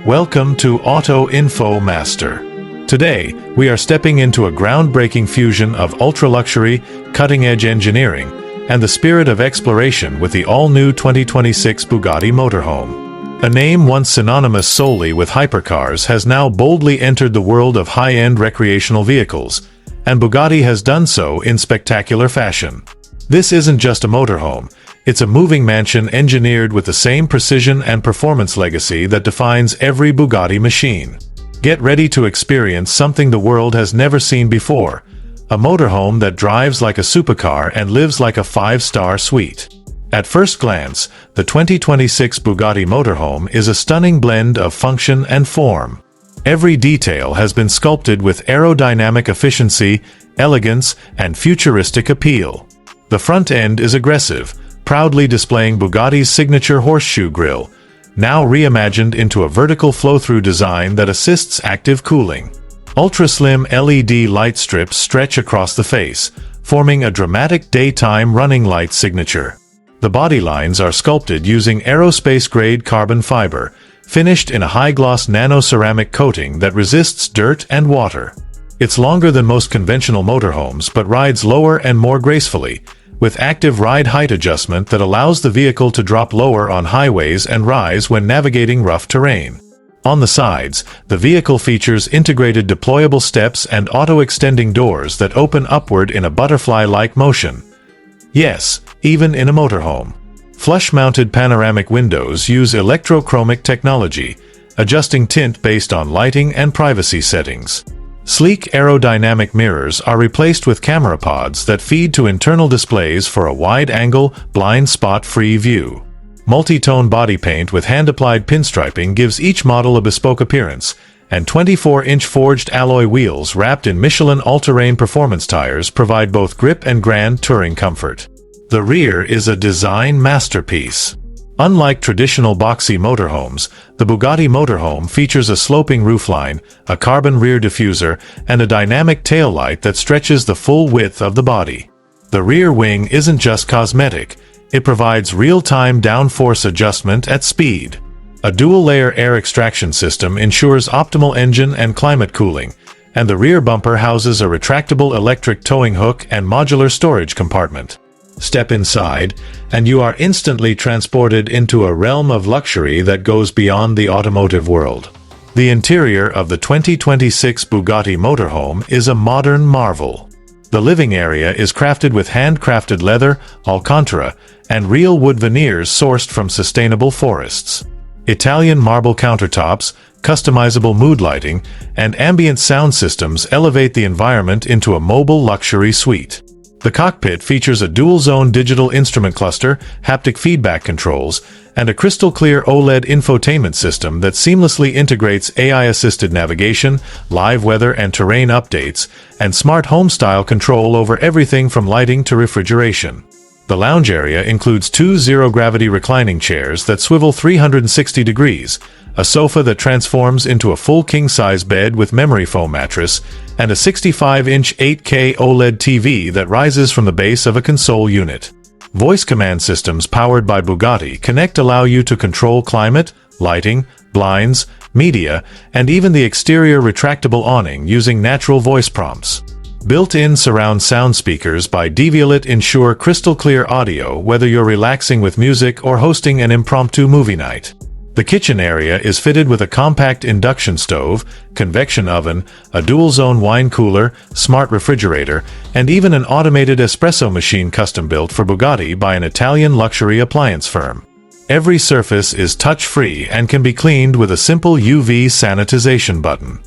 Welcome to Auto Info Master. Today, we are stepping into a groundbreaking fusion of ultra-luxury, cutting-edge engineering, and the spirit of exploration with the all-new 2026 Bugatti Motorhome. A name once synonymous solely with hypercars has now boldly entered the world of high-end recreational vehicles, and Bugatti has done so in spectacular fashion. This isn't just a motorhome, it's a moving mansion engineered with the same precision and performance legacy that defines every Bugatti machine. Get ready to experience something the world has never seen before, a motorhome that drives like a supercar and lives like a five-star suite. At first glance, the 2026 Bugatti Motorhome is a stunning blend of function and form. Every detail has been sculpted with aerodynamic efficiency, elegance, and futuristic appeal. The front end is aggressive, proudly displaying Bugatti's signature horseshoe grille, now reimagined into a vertical flow-through design that assists active cooling. Ultra-slim LED light strips stretch across the face, forming a dramatic daytime running light signature. The body lines are sculpted using aerospace-grade carbon fiber, finished in a high-gloss nano-ceramic coating that resists dirt and water. It's longer than most conventional motorhomes but rides lower and more gracefully, with active ride height adjustment that allows the vehicle to drop lower on highways and rise when navigating rough terrain. On the sides, the vehicle features integrated deployable steps and auto-extending doors that open upward in a butterfly-like motion. Yes, even in a motorhome. Flush-mounted panoramic windows use electrochromic technology, adjusting tint based on lighting and privacy settings. Sleek aerodynamic mirrors are replaced with camera pods that feed to internal displays for a wide-angle, blind spot-free view. Multi-tone body paint with hand-applied pinstriping gives each model a bespoke appearance, and 24-inch forged alloy wheels wrapped in Michelin all-terrain performance tires provide both grip and grand touring comfort. The rear is a design masterpiece. Unlike traditional boxy motorhomes, the Bugatti Motorhome features a sloping roofline, a carbon rear diffuser, and a dynamic taillight that stretches the full width of the body. The rear wing isn't just cosmetic, it provides real-time downforce adjustment at speed. A dual-layer air extraction system ensures optimal engine and climate cooling, and the rear bumper houses a retractable electric towing hook and modular storage compartment. Step inside, and you are instantly transported into a realm of luxury that goes beyond the automotive world. The interior of the 2026 Bugatti Motorhome is a modern marvel. The living area is crafted with handcrafted leather, alcantara, and real wood veneers sourced from sustainable forests. Italian marble countertops, customizable mood lighting, and ambient sound systems elevate the environment into a mobile luxury suite. The cockpit features a dual-zone digital instrument cluster, haptic feedback controls, and a crystal-clear OLED infotainment system that seamlessly integrates AI-assisted navigation, live weather and terrain updates, and smart home-style control over everything from lighting to refrigeration. The lounge area includes two zero-gravity reclining chairs that swivel 360 degrees, a sofa that transforms into a full king-size bed with memory foam mattress, and a 65-inch 8K OLED TV that rises from the base of a console unit. Voice command systems powered by Bugatti Connect allow you to control climate, lighting, blinds, media, and even the exterior retractable awning using natural voice prompts. Built-in surround sound speakers by Devialet ensure crystal-clear audio whether you're relaxing with music or hosting an impromptu movie night. The kitchen area is fitted with a compact induction stove, convection oven, a dual-zone wine cooler, smart refrigerator, and even an automated espresso machine custom-built for Bugatti by an Italian luxury appliance firm. Every surface is touch-free and can be cleaned with a simple UV sanitization button.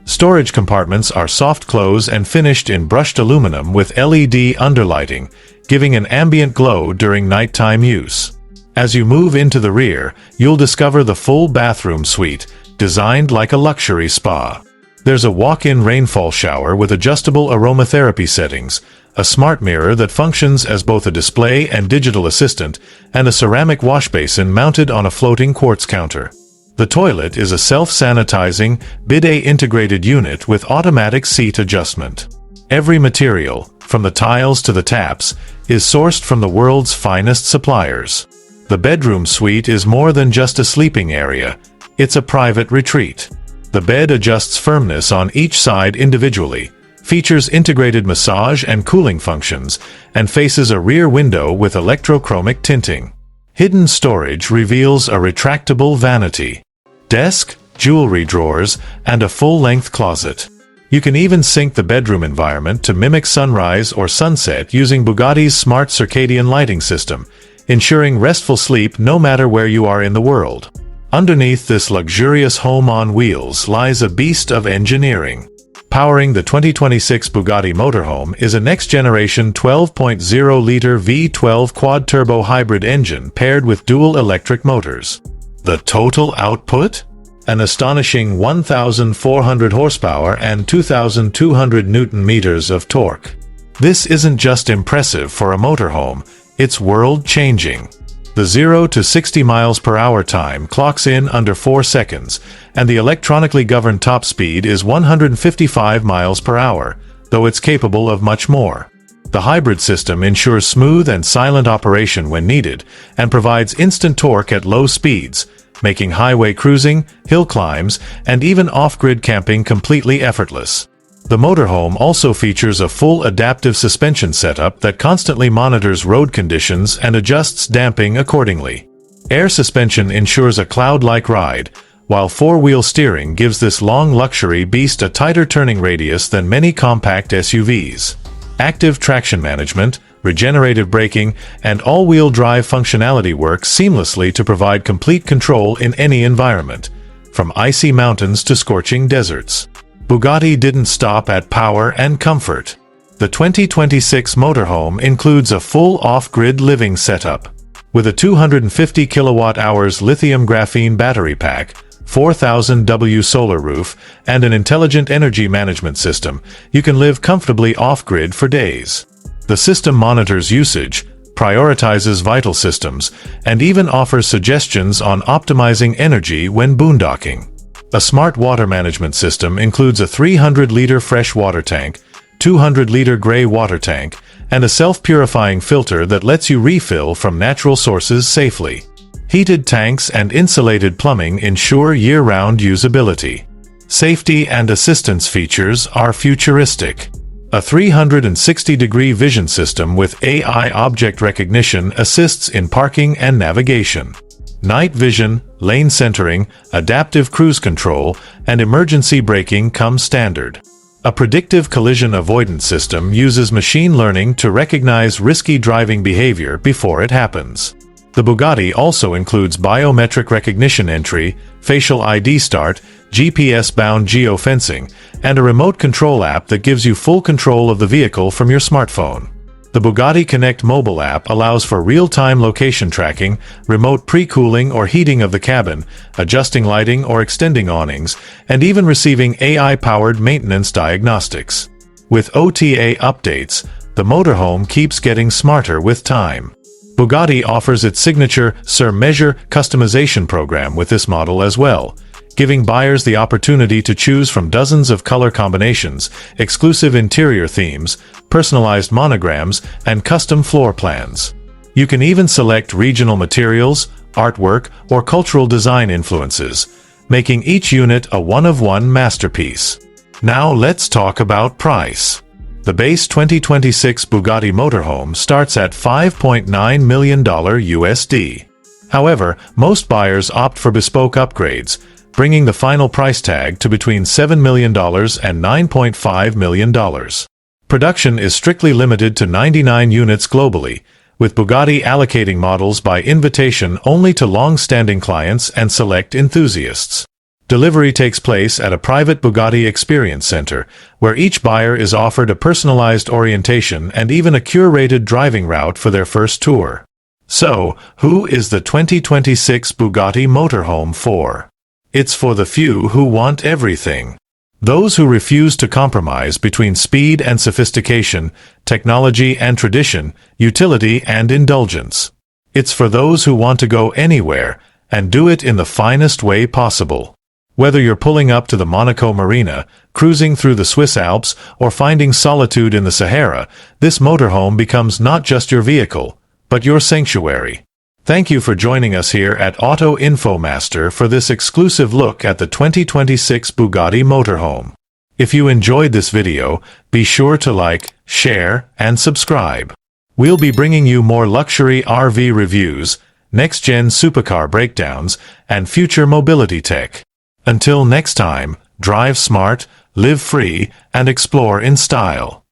Storage compartments are soft-close and finished in brushed aluminum with LED underlighting, giving an ambient glow during nighttime use. As you move into the rear, you'll discover the full bathroom suite, designed like a luxury spa. There's a walk-in rainfall shower with adjustable aromatherapy settings, a smart mirror that functions as both a display and digital assistant, and a ceramic wash basin mounted on a floating quartz counter. The toilet is a self-sanitizing, bidet-integrated unit with automatic seat adjustment. Every material, from the tiles to the taps, is sourced from the world's finest suppliers. The bedroom suite is more than just a sleeping area. It's a private retreat. The bed adjusts firmness on each side individually, features integrated massage and cooling functions, and faces a rear window with electrochromic tinting. Hidden storage reveals a retractable vanity, desk, jewelry drawers, and a full-length closet. You can even sync the bedroom environment to mimic sunrise or sunset using Bugatti's smart circadian lighting system, ensuring restful sleep no matter where you are in the world. Underneath this luxurious home on wheels lies a beast of engineering. Powering the 2026 Bugatti Motorhome is a next-generation 12.0-liter V12 quad-turbo hybrid engine paired with dual electric motors. The total output? An astonishing 1,400 horsepower and 2,200 Newton-meters of torque. This isn't just impressive for a motorhome, it's world-changing. The 0 to 60 miles per hour time clocks in under 4 seconds, and the electronically governed top speed is 155 miles per hour, though it's capable of much more. The hybrid system ensures smooth and silent operation when needed, and provides instant torque at low speeds, making highway cruising, hill climbs, and even off-grid camping completely effortless. The motorhome also features a full adaptive suspension setup that constantly monitors road conditions and adjusts damping accordingly. Air suspension ensures a cloud-like ride, while four-wheel steering gives this long luxury beast a tighter turning radius than many compact SUVs. Active traction management, regenerative braking, and all-wheel drive functionality work seamlessly to provide complete control in any environment, from icy mountains to scorching deserts. Bugatti didn't stop at power and comfort. The 2026 motorhome includes a full off-grid living setup. With a 250 kWh lithium graphene battery pack, 4,000 W solar roof, and an intelligent energy management system, you can live comfortably off-grid for days. The system monitors usage, prioritizes vital systems, and even offers suggestions on optimizing energy when boondocking. A smart water management system includes a 300-liter fresh water tank, 200-liter gray water tank, and a self-purifying filter that lets you refill from natural sources safely. Heated tanks and insulated plumbing ensure year-round usability. Safety and assistance features are futuristic. A 360-degree vision system with AI object recognition assists in parking and navigation. Night vision, lane centering, adaptive cruise control, and emergency braking come standard. A predictive collision avoidance system uses machine learning to recognize risky driving behavior before it happens. The Bugatti also includes biometric recognition entry, facial ID start, GPS-bound geofencing, and a remote control app that gives you full control of the vehicle from your smartphone. The Bugatti Connect mobile app allows for real-time location tracking, remote pre-cooling or heating of the cabin, adjusting lighting or extending awnings, and even receiving AI-powered maintenance diagnostics. With OTA updates, the motorhome keeps getting smarter with time. Bugatti offers its signature sur-mesure customization program with this model as well, giving buyers the opportunity to choose from dozens of color combinations, exclusive interior themes, personalized monograms, and custom floor plans. You can even select regional materials, artwork, or cultural design influences, making each unit a one-of-one masterpiece. Now let's talk about price. The base 2026 Bugatti Motorhome starts at $5.9 million USD. However, most buyers opt for bespoke upgrades, bringing the final price tag to between $7 million and $9.5 million. Production is strictly limited to 99 units globally, with Bugatti allocating models by invitation only to long-standing clients and select enthusiasts. Delivery takes place at a private Bugatti Experience Center, where each buyer is offered a personalized orientation and even a curated driving route for their first tour. So, who is the 2026 Bugatti Motorhome for? It's for the few who want everything. Those who refuse to compromise between speed and sophistication, technology and tradition, utility and indulgence. It's for those who want to go anywhere, and do it in the finest way possible. Whether you're pulling up to the Monaco Marina, cruising through the Swiss Alps, or finding solitude in the Sahara, this motorhome becomes not just your vehicle, but your sanctuary. Thank you for joining us here at Auto Infomaster for this exclusive look at the 2026 Bugatti Motorhome. If you enjoyed this video, be sure to like, share, and subscribe. We'll be bringing you more luxury RV reviews, next-gen supercar breakdowns, and future mobility tech. Until next time, drive smart, live free, and explore in style.